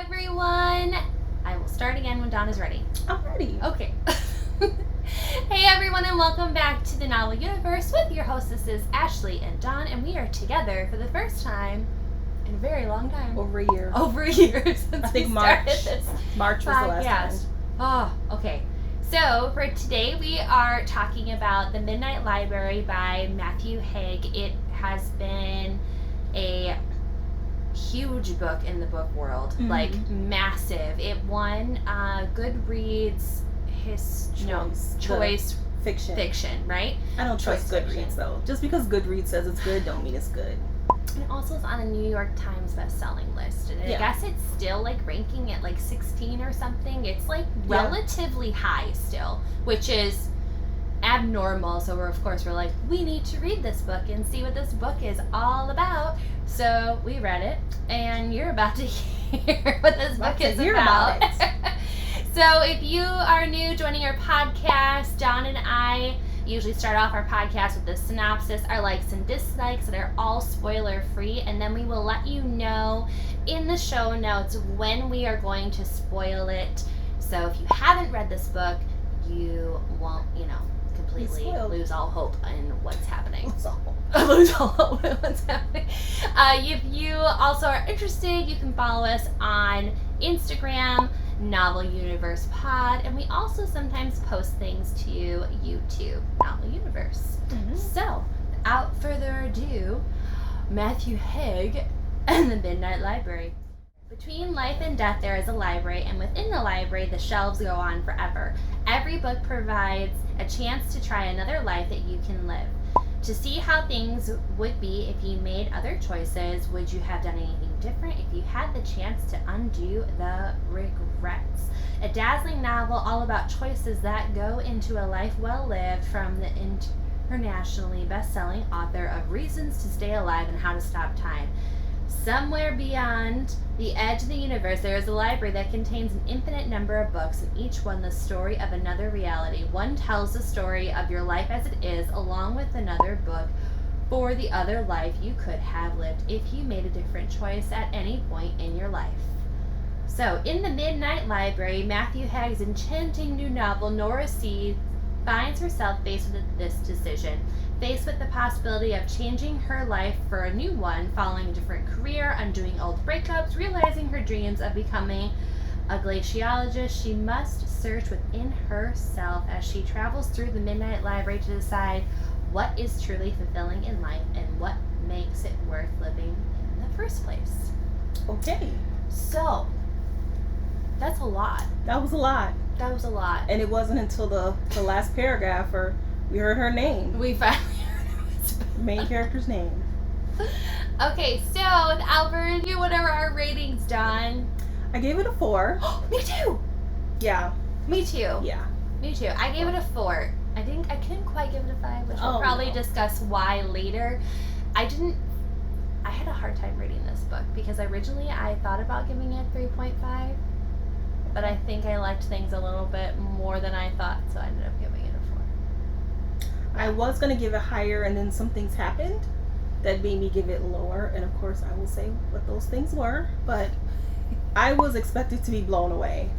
everyone. I will start again when Dawn is ready. I'm ready. Okay. Hey everyone, and welcome back to the Novel Universe with your hostesses Ashley and Dawn, and we are together for the first time in a very long time. Over a year. Since I think we March. started this March was the last podcast. Oh, okay. So for today we are talking about The Midnight Library by Matthew Haig. It has been a huge book in the book world, Mm-hmm. like massive. It won Goodreads choice fiction, right? I don't trust Choice Goodreads fiction. though. Just because Goodreads says it's good, don't mean it's good. And also it's on a New York Times best-selling list, and Yeah. I guess it's still like ranking at like 16 or something. It's like relatively high still, which is abnormal. So we're like, we need to read this book and see what this book is all about. So we read it, and you're about to hear what this book is about. So if you are new joining our podcast, Dawn and I usually start off our podcast with the synopsis, our likes and dislikes, that are all spoiler free, and then we will let you know in the show notes when we are going to spoil it. So if you haven't read this book, you won't, completely lose all hope in what's happening. Lose all hope in what's happening. If you also are interested, you can follow us on Instagram, Novel Universe Pod, and we also sometimes post things to YouTube, Novel Universe. Mm-hmm. So, without further ado, Matthew Haig and the Midnight Library. Between life and death there is a library, and within the library the shelves go on forever. Every book provides a chance to try another life that you can live. To see how things would be if you made other choices, would you have done anything different if you had the chance to undo the regrets? A dazzling novel all about choices that go into a life well lived, from the internationally best-selling author of Reasons to Stay Alive and How to Stop Time. Somewhere beyond the edge of the universe, there is a library that contains an infinite number of books, and each one the story of another reality. One tells the story of your life as it is, along with another book for the other life you could have lived if you made a different choice at any point in your life. So, in The Midnight Library, Matthew Haig's enchanting new novel, Nora Seed finds herself faced with this decision. Faced with the possibility of changing her life for a new one, following a different career, undoing old breakups, realizing her dreams of becoming a glaciologist, she must search within herself as she travels through the Midnight Library to decide what is truly fulfilling in life and what makes it worth living in the first place. Okay. So, that's a lot. That was a lot. That was a lot. And it wasn't until the last paragraph where we heard her name. We finally heard The main character's name. Okay, so without further ado, what are our ratings, Dawn? I gave it a 4. Me too! Yeah. Me too. Yeah. Me too. I gave it a 4. I couldn't quite give it a 5, which we'll probably discuss why later. I had a hard time reading this book because originally I thought about giving it 3.5, but I think I liked things a little bit more than I thought, so I ended up giving it a 4. I was going to give it higher, and then some things happened that made me give it lower, and of course I will say what those things were, but I was expected to be blown away,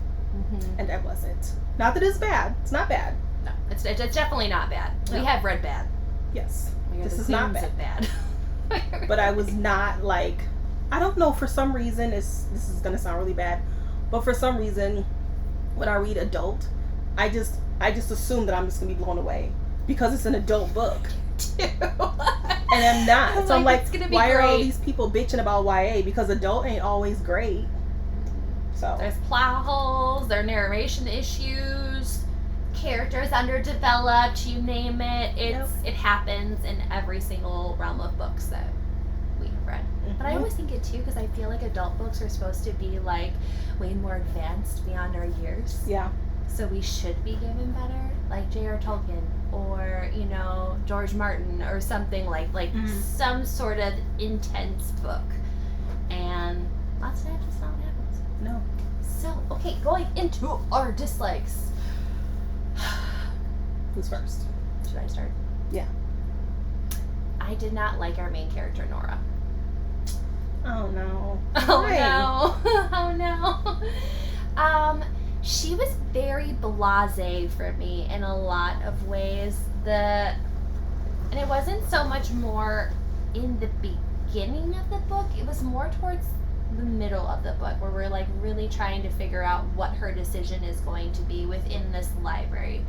and I wasn't. Not that it's bad. It's not bad. No, it's definitely not bad. No. We have read bad. Yes. This The is not themes of bad. But I was not like, I don't know, for some reason, this is going to sound really bad, but for some reason, when I read adult, I just assume that I'm just going to be blown away because it's an adult book. And I'm not. So I'm like, why are all these people bitching about YA? Because adult ain't always great. So there's plot holes, there are narration issues, characters underdeveloped, you name it. It happens in every single realm of books that we have read. But I always think it too, because I feel like adult books are supposed to be like way more advanced beyond our years. Yeah. So we should be given better, like J.R. Tolkien or George Martin or something like some sort of intense book. And lots of times that's not what happens. No. So, okay, going into our dislikes. Who's first? Should I start? Yeah. I did not like our main character, Nora. Oh no. Oh Why? no. Oh no. She was very blasé for me in a lot of ways. And it wasn't so much more in the beginning of the book. It was more towards the middle of the book where we're like really trying to figure out what her decision is going to be within this library.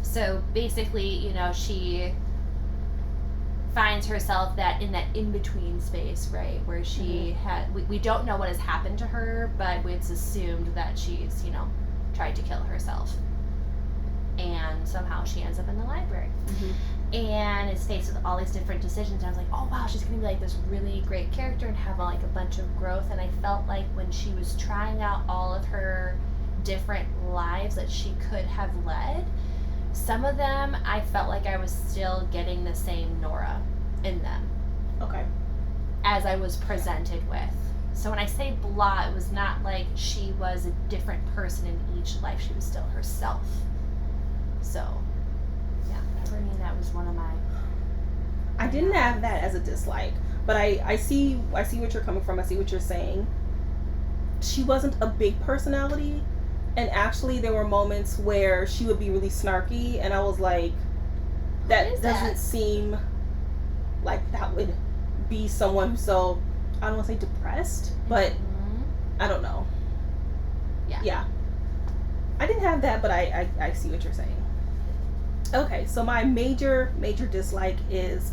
So basically, you know, she finds herself in that in-between space, right, where she we don't know what has happened to her, but it's assumed that she's, you know, tried to kill herself, and somehow she ends up in the library and is faced with all these different decisions. And I was like, oh wow, she's gonna be like this really great character and have like a bunch of growth. And I felt like when she was trying out all of her different lives that she could have led, some of them I felt like I was still getting the same Nora in them. Okay. As I was presented with. So when I say blah, it was not like she was a different person in each life. She was still herself. So, yeah, for me that was one of my... I didn't have that as a dislike, but I see what you're coming from. I see what you're saying. She wasn't a big personality. And actually, there were moments where she would be really snarky, and I was like, that doesn't seem like that would be someone who's so, I don't want to say depressed, but I don't know. Yeah. I didn't have that, but I see what you're saying. Okay, so my major dislike is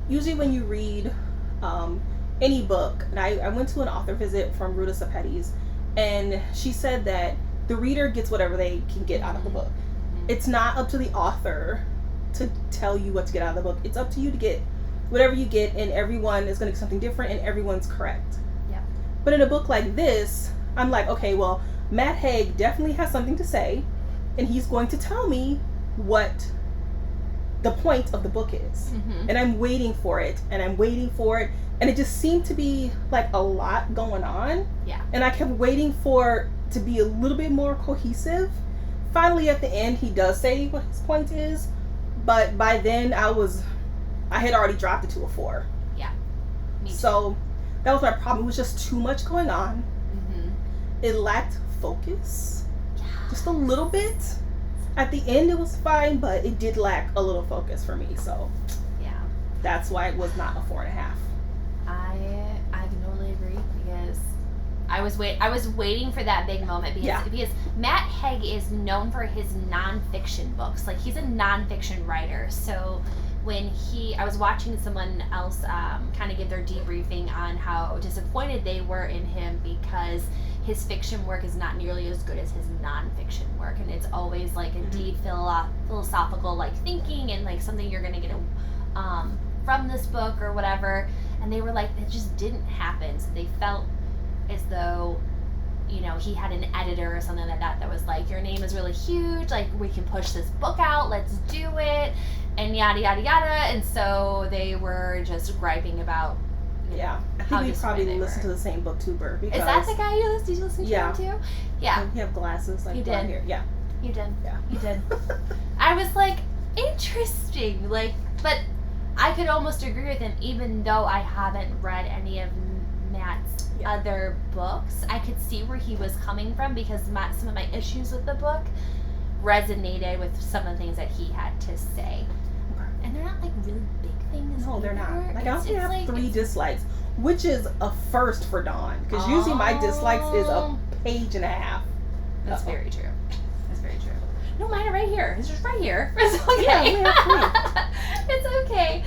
usually when you read any book, and I went to an author visit from Ruta Sepetys, and she said that the reader gets whatever they can get out of the book. It's not up to the author to tell you what to get out of the book. It's up to you to get whatever you get, and everyone is going to get something different, and everyone's correct. Yeah. But in a book like this, I'm like, okay, well, Matt Haig definitely has something to say, and he's going to tell me what the point of the book is. And I'm waiting for it, and and it just seemed to be like a lot going on. Yeah. And I kept waiting for it to be a little bit more cohesive. Finally, at the end, he does say what his point is, but by then I had already dropped it to a 4. Yeah. Me too. So that was my problem. It was just too much going on. It lacked focus. Yeah. Just a little bit. At the end, it was fine, but it did lack a little focus for me. So yeah, that's why it was not a 4.5. I can totally agree, because I was waiting for that big moment, because Matt Haig is known for his nonfiction books. Like, he's a nonfiction writer. So when I was watching someone else kind of give their debriefing on how disappointed they were in him because his fiction work is not nearly as good as his nonfiction work, and it's always like a deep philosophical like thinking and like something you're gonna get from this book or whatever. And they were like, it just didn't happen. So they felt as though, you know, he had an editor or something like that was like, your name is really huge, like we can push this book out, let's do it, and yada yada yada. And so they were just griping about, I think we probably listened to the same booktuber. Because, is that the guy you listened to him too? Yeah. And he have glasses like down here. Yeah. You did. Yeah. You did. I was like, interesting. Like, but I could almost agree with him, even though I haven't read any of Matt's other books. I could see where he was coming from, because some of my issues with the book resonated with some of the things that he had to say. And they're not like really big things. No, they're not. Like, I only have 3 dislikes, which is a first for Dawn, because usually my dislikes is a page and a half. That's very true. That's very true. No, mine are right here. It's just right here. It's okay. Yeah, we have 3. It's okay.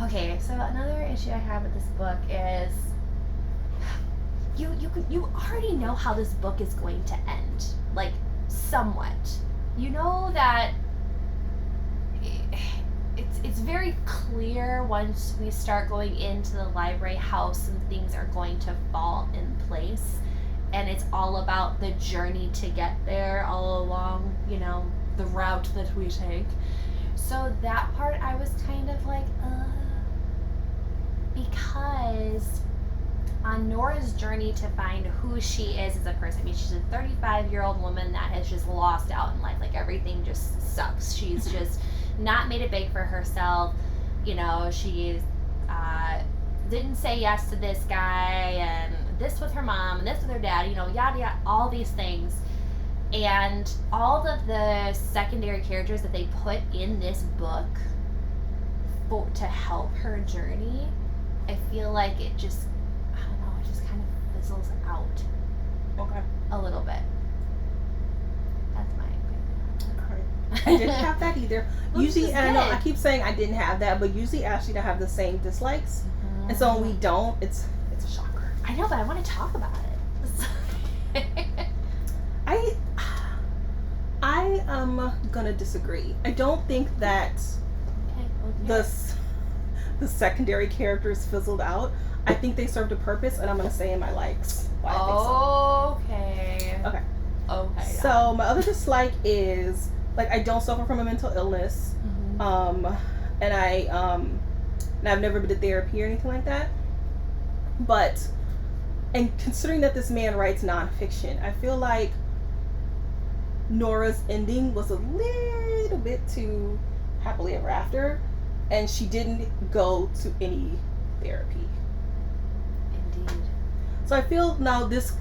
Okay, so another issue I have with this book is you already know how this book is going to end, like, somewhat. You know that it's very clear once we start going into the library house and things are going to fall in place, and it's all about the journey to get there all along, you know, the route that we take. So that part I was kind of like, because on Nora's journey to find who she is as a person, I mean, she's a 35-year-old woman that has just lost out in life. Like, everything just sucks. She's just not made it big for herself. You know, she didn't say yes to this guy, and this with her mom and this with her dad, you know, yada yada, all these things. And all of the secondary characters that they put in this book to help her journey, I feel like it just, I don't know, it just kind of fizzles out. Okay. A little bit. That's my opinion. Alright. I didn't have that either. Usually, and I know I keep saying I didn't have that, but usually Ashley to have the same dislikes. And so when we don't, it's a shocker. I know, but I want to talk about it. I am gonna disagree. I don't think that the secondary characters fizzled out. I think they served a purpose, and I'm gonna say in my likes why I think so. Okay. Okay. So my other dislike is, like, I don't suffer from a mental illness, and I've never been to therapy or anything like that. But, and considering that this man writes nonfiction, I feel like Nora's ending was a little bit too happily ever after, and she didn't go to any therapy. Indeed. So I feel now this,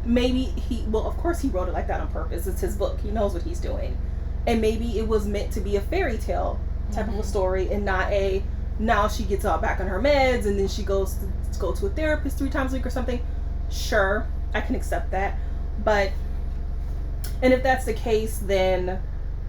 maybe of course he wrote it like that on purpose. It's his book. He knows what he's doing. And maybe it was meant to be a fairy tale type of a story, and not a, now she gets all back on her meds and then she goes to go to a therapist 3 times a week or something. Sure, I can accept that. But, and if that's the case, then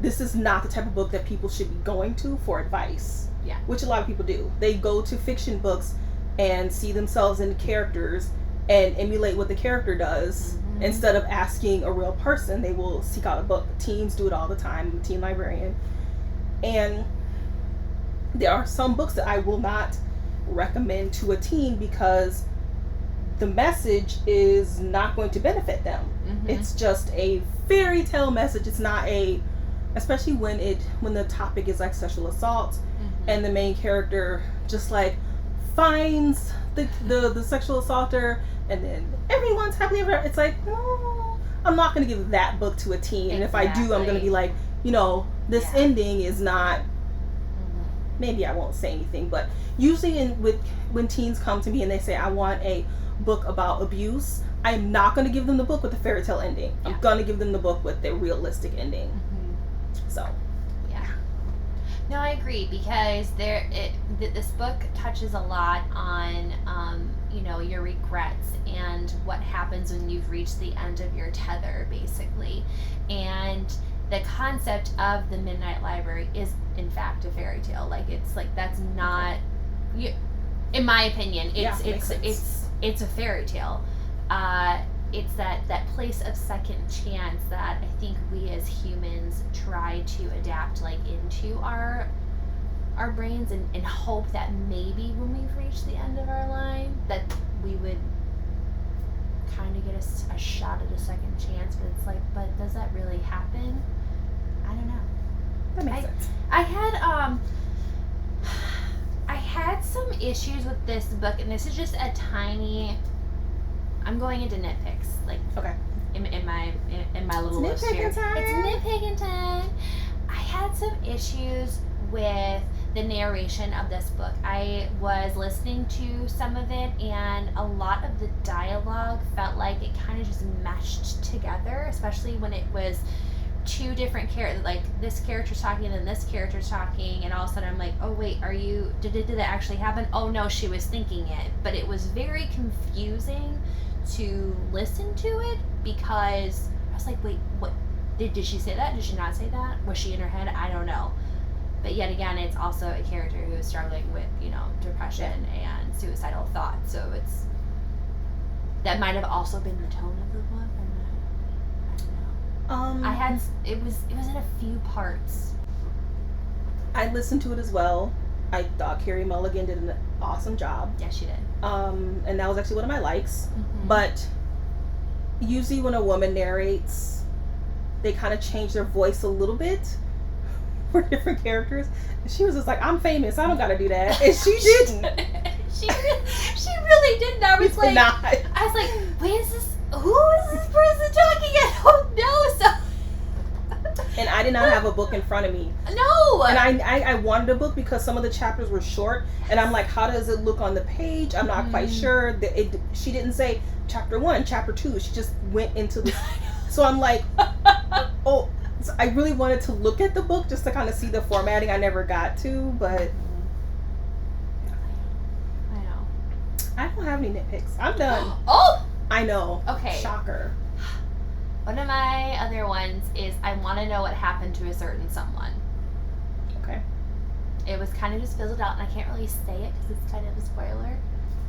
this is not the type of book that people should be going to for advice. Yeah. Which a lot of people do. They go to fiction books and see themselves in characters and emulate what the character does. Instead of asking a real person, they will seek out a book. Teens do it all the time. I'm a teen librarian. And there are some books that I will not recommend to a teen because the message is not going to benefit them. It's just a fairy tale message. It's not especially when the topic is like sexual assault, and the main character just like finds the sexual assaulter, and then everyone's happily ever. It's like, no, I'm not going to give that book to a teen. And if I do, I'm going to be like, you know, this ending is not. Maybe I won't say anything, but usually when teens come to me and they say I want a book about abuse, I'm not going to give them the book with the fairy tale ending. I'm going to give them the book with the realistic ending. So, yeah. No, I agree, because this book touches a lot on you know, your regrets and what happens when you've reached the end of your tether, basically. And the concept of the Midnight Library is in fact a fairy tale. Like, it's like, that's not, in my opinion, it's a fairy tale. It's that place of second chance that I think we as humans try to adapt, like, into our brains, and hope that maybe when we've reached the end of our line that we would kind of get a shot at a second chance. But it's like, but does that really happen? I don't know. That makes sense. I had some issues with this book, and this is just a tiny, I'm going into nitpicks, like, okay, in my little list here. It's nitpicking time. I had some issues with the narration of this book. I was listening to some of it, and a lot of the dialogue felt like it kind of just meshed together, especially when it was 2 different characters, like this character's talking and then this character's talking, and all of a sudden I'm like, oh wait, did that actually happen? Oh no, she was thinking it. But it was very confusing to listen to it, because I was like, wait, what, did she say that? Did she not say that? Was she in her head? I don't know. But yet again, it's also a character who is struggling with, you know, depression and suicidal thoughts. So that might have also been the tone of the book. I don't know. It was in a few parts. I listened to it as well. I thought Carrie Mulligan did an awesome job. Yeah, she did. And that was actually one of my likes. But usually when a woman narrates, they kind of change their voice a little bit for different characters. And she was just like, I'm famous, I don't gotta do that. And she didn't. she really didn't. I was like, wait, who is this person talking? I don't know. So And I did not have a book in front of me. No! And I wanted a book because some of the chapters were short. And I'm like, how does it look on the page? I'm not quite sure. She didn't say chapter 1, chapter 2. She just went into the... So I'm like, oh... So I really wanted to look at the book just to kind of see the formatting. I never got to, but... I know. I don't have any nitpicks. I'm done. Oh! I know. Okay. Shocker. One of my other ones is I want to know what happened to a certain someone. Okay. It was kind of just fizzled out, and I can't really say it because it's kind of a spoiler.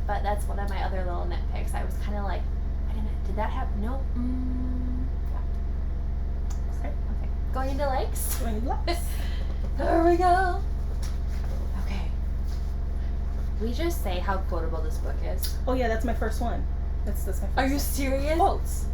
But that's one of my other little nitpicks. I was kind of like, wait a minute, did that happen? No. Yeah. Okay. Going into likes? Going into likes. There we go. Okay. We just say how quotable this book is. Oh yeah, that's my first one. That's my first Are you one. serious? Quotes.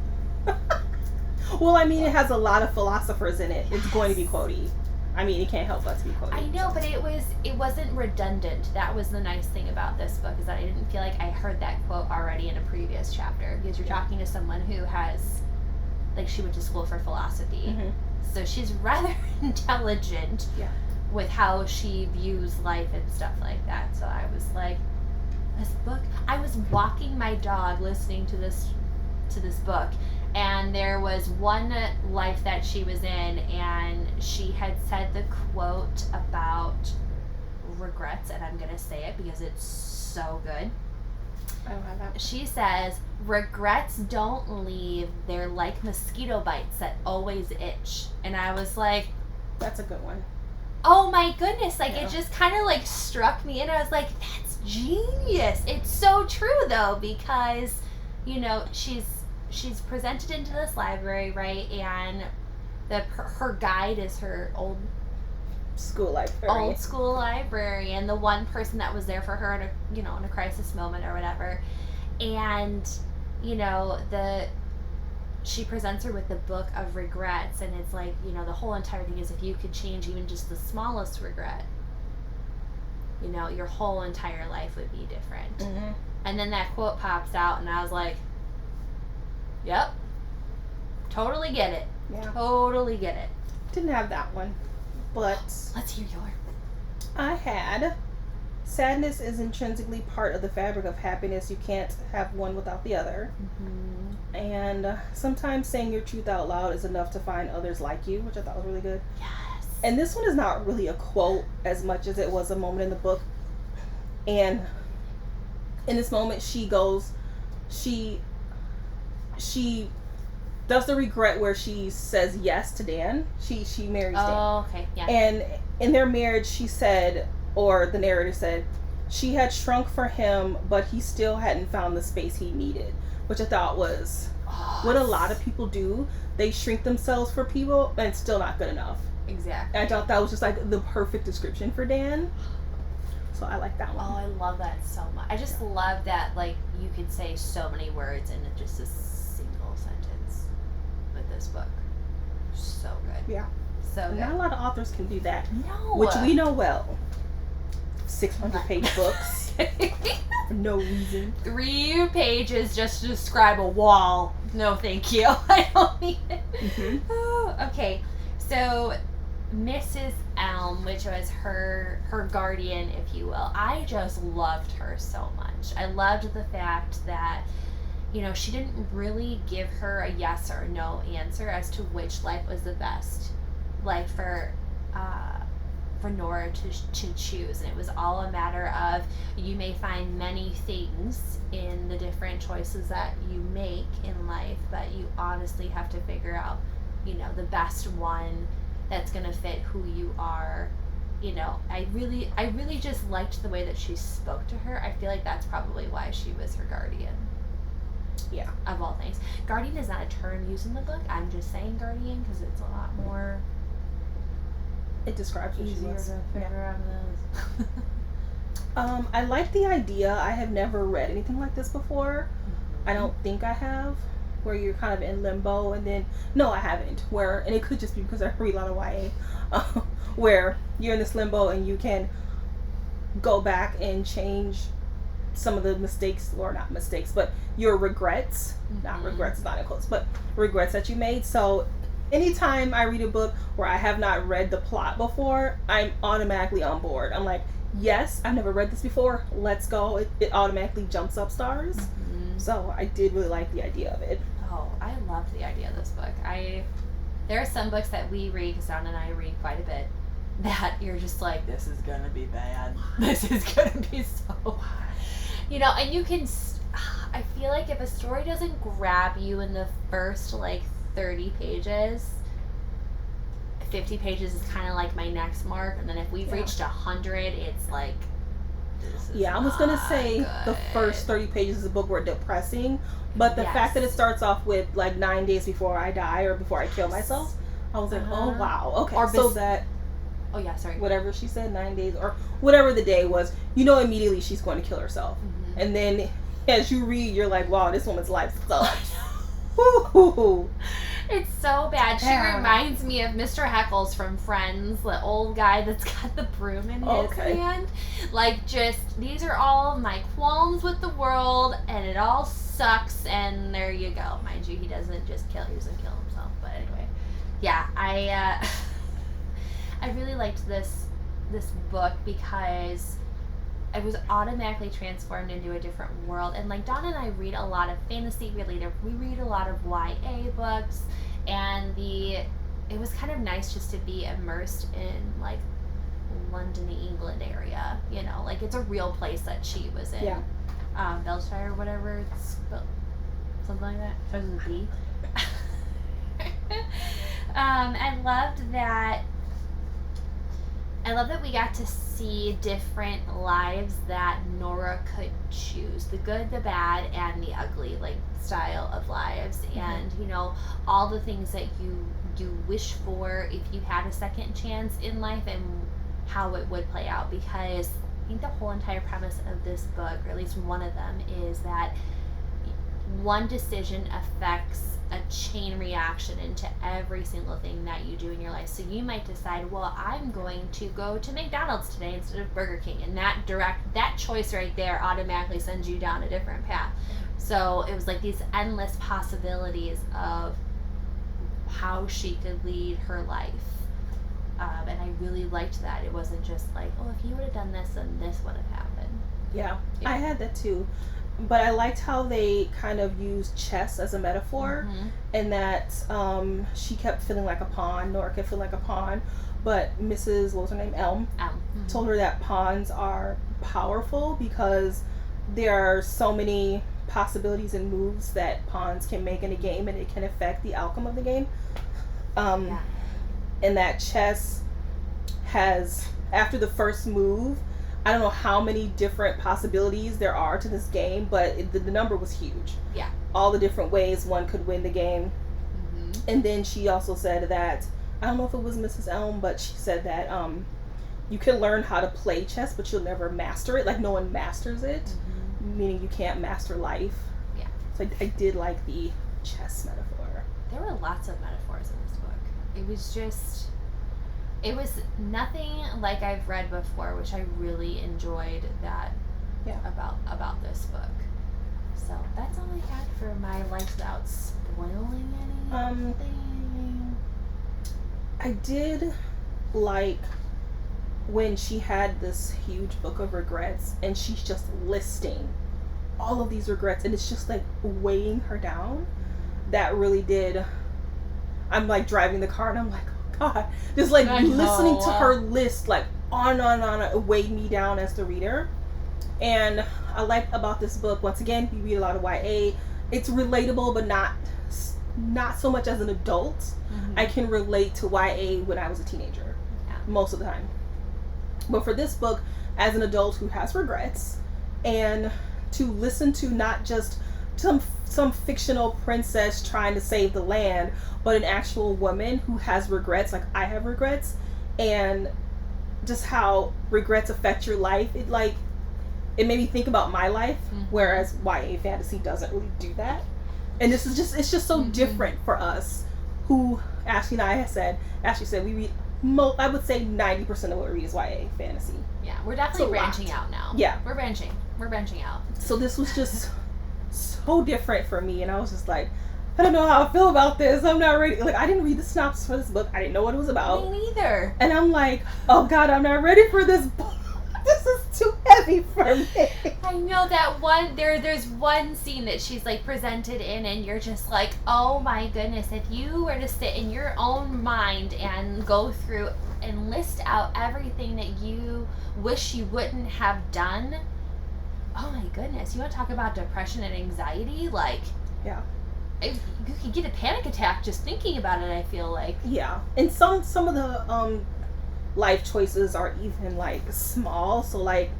Well, I mean, it has a lot of philosophers in it. It's going to be quotey. I mean, it can't help but to be quotey. I know, but it wasn't redundant. That was the nice thing about this book, is that I didn't feel like I heard that quote already in a previous chapter, because you're talking to someone who has, like, she went to school for philosophy. Mm-hmm. So she's rather intelligent with how she views life and stuff like that. So I was like, this book. I was walking my dog listening to this book, and there was one life that she was in, and she had said the quote about regrets, and I'm gonna say it because it's so good. I don't have that. She says, regrets don't leave, they're like mosquito bites that always itch. And I was like, that's a good one. Oh my goodness, like it just kind of like struck me, and I was like, that's genius. It's so true though, because, you know, she's presented into this library, right? And her guide is her old school library, and the one person that was there for her in a crisis moment or whatever. And she presents her with the book of regrets, and it's like, the whole entire thing is, if you could change even just the smallest regret, your whole entire life would be different. Mm-hmm. And then that quote pops out, and I was like, yep, totally get it. Yeah. Totally get it. Didn't have that one, but let's hear yours. I had, sadness is intrinsically part of the fabric of happiness. You can't have one without the other. Mm-hmm. And sometimes saying your truth out loud is enough to find others like you, which I thought was really good. Yes. And this one is not really a quote as much as it was a moment in the book. And in this moment, she does the regret where she says yes to Dan. She marries Dan. Oh, okay, yeah. And in their marriage, she said, or the narrator said, she had shrunk for him, but he still hadn't found the space he needed, which I thought was what a lot of people do. They shrink themselves for people, and it's still not good enough. Exactly. And I thought that was just like the perfect description for Dan. So I like that one. Oh, I love that so much. I just love that, like, you could say so many words in just a single sentence with this book. So good. Yeah. So good. Not a lot of authors can do that. No. Which we know well. 600-page books. For no reason. 3 pages just to describe a wall. No, thank you. I don't need it. Mm-hmm. Oh, okay. So, Mrs. Elm, which was her guardian, if you will, I just loved her so much. I loved the fact that, she didn't really give her a yes or no answer as to which life was the best life for Nora to choose. And it was all a matter of, you may find many things in the different choices that you make in life, but you honestly have to figure out, the best one that's going to fit who you are. I really just liked the way that she spoke to her. I feel like that's probably why she was her guardian. Yeah. Of all things. Guardian is not a term used in the book. I'm just saying guardian because it's a lot more... It describes what she was. Easier to figure out. I like the idea. I have never read anything like this before. Mm-hmm. I don't think I have. Where you're kind of in limbo, and then no, I haven't. And it could just be because I read a lot of YA, where you're in this limbo and you can go back and change some of the mistakes, or not mistakes, but your regrets. Mm-hmm. Not regrets, not in quotes, but regrets that you made. So anytime I read a book where I have not read the plot before, I'm automatically on board. I'm like, yes, I've never read this before. Let's go. It automatically jumps up stars. Mm-hmm. So I did really like the idea of it. Oh, I loved the idea of this book. There are some books that we read, because Don and I read quite a bit, that you're just like, this is gonna be bad. This is gonna be so. And you can. I feel like if a story doesn't grab you in the first 30 pages, 50 pages is kind of like my next mark, and then if we've reached 100, it's like, I was gonna say good. The first 30 pages of the book were depressing, but the fact that it starts off with 9 days before I die or before I kill myself, I was like, oh wow, okay. Or so that, oh yeah, sorry, whatever she said, 9 days or whatever the day was, immediately she's going to kill herself. Mm-hmm. And then as you read, you're like, wow, this woman's life sucks. It's so bad. She reminds me of Mr. Heckles from Friends, the old guy that's got the broom in his hand. These are all of my qualms with the world, and it all sucks, and there you go. Mind you, he doesn't just kill, he doesn't kill himself. But anyway, yeah, I really liked this book because I was automatically transformed into a different world. And Dawn and I read a lot of fantasy related. We read a lot of YA books, and it was kind of nice just to be immersed in London, England area. It's a real place that she was in. Yeah. Belshire or whatever it's something like that. Starts with a B. I love that we got to see different lives that Nora could choose. The good, the bad, and the ugly, style of lives. Mm-hmm. And, all the things that you wish for if you had a second chance in life and how it would play out. Because I think the whole entire premise of this book, or at least one of them, is that one decision affects a chain reaction into every single thing that you do in your life. So you might decide, well, I'm going to go to McDonald's today instead of Burger King, and that choice right there automatically sends you down a different path. So it was these endless possibilities of how she could lead her life. And I really liked that. It wasn't just if you would have done this, then this would have happened. Yeah, I had that too. But I liked how they kind of used chess as a metaphor, mm-hmm. and that she kept feeling like a pawn, Nora kept feeling like a pawn, but Mrs. what was her name, Elm, mm-hmm. told her that pawns are powerful because there are so many possibilities and moves that pawns can make in a game, and it can affect the outcome of the game. And that chess has, after the first move, I don't know how many different possibilities there are to this game, but the number was huge. Yeah. All the different ways one could win the game. Mm-hmm. And then she also said that, I don't know if it was Mrs. Elm, but she said that you can learn how to play chess, but you'll never master it. No one masters it, mm-hmm. meaning you can't master life. Yeah. So I did like the chess metaphor. There were lots of metaphors in this book. It was nothing like I've read before, which I really enjoyed that about this book. So that's all I had for my likes without spoiling anything. I did like when she had this huge book of regrets and she's just listing all of these regrets and it's just weighing her down. That really did. I'm driving the car and I'm like, God, just listening to her list on and on, it weighed me down as the reader. And I like about this book, once again, you read a lot of YA, it's relatable but not so much as an adult. Mm-hmm. I can relate to YA when I was a teenager, most of the time. But for this book, as an adult who has regrets, and to listen to not just some fictional princess trying to save the land, but an actual woman who has regrets, I have regrets, and just how regrets affect your life. It made me think about my life, mm-hmm. whereas YA fantasy doesn't really do that. And it's just so mm-hmm. different for us, who Ashley said we read, I would say 90% of what we read is YA fantasy. Yeah, we're definitely branching out now. Yeah. We're branching out. So this was just so different for me, and I was just like, I don't know how I feel about this. I'm not ready. Like, I didn't read the synopsis for this book. I didn't know what it was about. Me neither. And I'm like, oh God, I'm not ready for this book. This is too heavy for me. I know that one. There's one scene that she's like presented in, and you're just like, oh my goodness! If you were to sit in your own mind and go through and list out everything that you wish you wouldn't have done, oh my goodness! You want to talk about depression and anxiety? Like, Yeah. you could get a panic attack just thinking about it. I feel like. Yeah. And some of the life choices are even like small. So like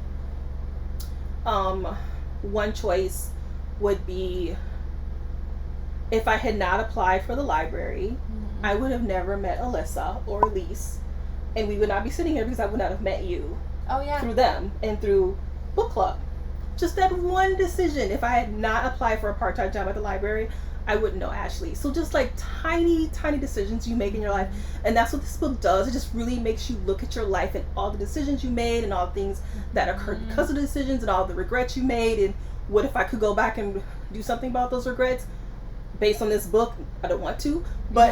one choice would be, if I had not applied for the library, I would have never met Alyssa or Elise, and we would not be sitting here because I would not have met you Oh yeah. through them and through book club. Just that one decision. If I had not applied for a part-time job at the library, I wouldn't know Ashley. So just like tiny decisions you make in your life, and that's what this book does. It just really makes you look at your life and all the decisions you made and all the things that occurred because of the decisions and all the regrets you made, and what if I could go back and do something about those regrets. Based on this book, I don't want to, but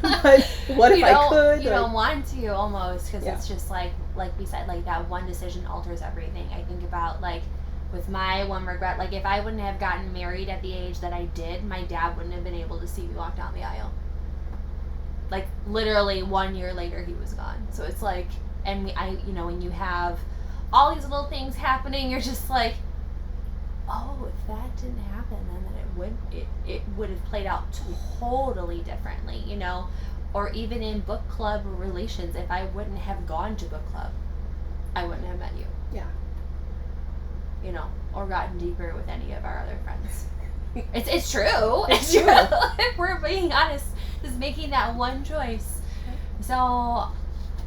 but what if I could? You don't want to, almost, because Yeah. it's just like we said, like that one decision alters everything. I think about like with my one regret, like if I wouldn't have gotten married at the age that I did, my dad wouldn't have been able to see me walk down the aisle. Like literally 1 year later, he was gone. So it's like, and when you have all these little things happening, you're just like, oh, if that didn't happen, then it would have played out totally differently, or even in book club relations, if I wouldn't have gone to book club, I wouldn't have met you. Yeah. Or gotten deeper with any of our other friends. It's true. It's true. If we're being honest, just making that one choice. So,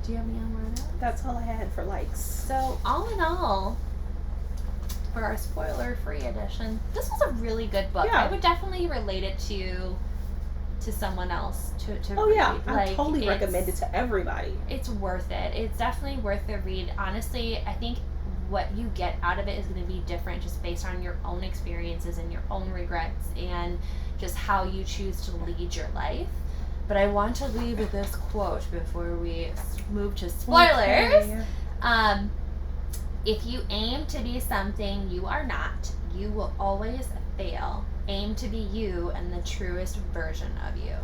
do you have any more notes? That's all I had for likes. So, all in all, for our spoiler-free edition, this was a really good book. Yeah. I would definitely relate it to someone else to Oh read. yeah, I Like, totally recommend it to everybody. It's worth it. It's definitely worth the read. Honestly, I think what you get out of it is going to be different just based on your own experiences and your own regrets and just how you choose to lead your life. But I want to leave with this quote before we move to spoilers. Okay. If you aim to be something you are not, you will always fail. Aim to be you and the truest version of you.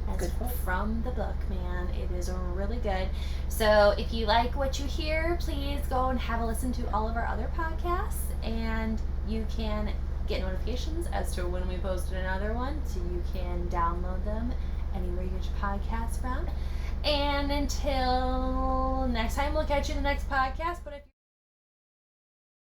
That's Good quote. from the book, man. It is really good. So if you like what you hear, please go and have a listen to all of our other podcasts, and you can get notifications as to when we post another one, so you can download them anywhere you get your podcasts from. And until next time, we'll catch you in the next podcast. But if